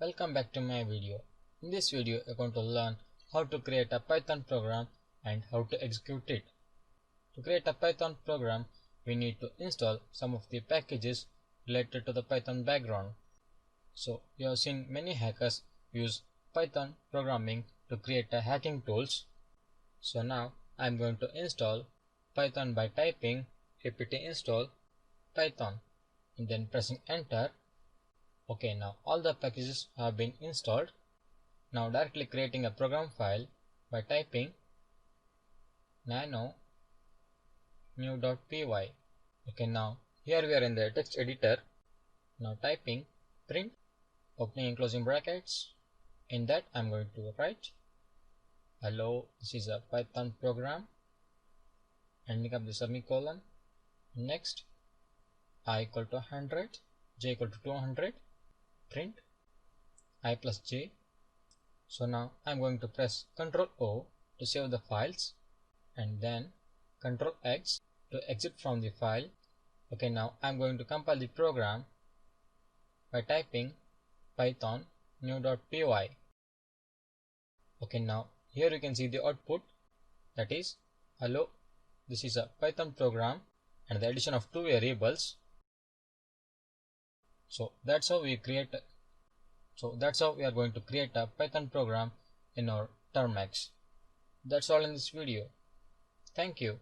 Welcome back to my video. In this video, you're going to learn how to create a Python program and how to execute it. To create a Python program, we need to install some of the packages related to the Python background. So, you have seen many hackers use Python programming to create a hacking tools. So now, I'm going to install Python by typing apt install Python and then pressing enter. Okay, now all the packages have been installed. Now directly creating a program file by typing nano new.py. Okay, now here we are in the text editor. Now typing print opening and closing brackets. In that I'm going to write hello, this is a Python program, ending up the semicolon. Next, I equal to 100, j equal to 200, print I plus j. So now I'm going to press Ctrl O to save the files and then Ctrl X to exit from the file. Okay, now I'm going to compile the program by typing python new.py. Okay, now here you can see the output, that is hello, this is a Python program and the addition of two variables. So that's how we are going to create a Python program in our termux. That's all in this video. Thank you.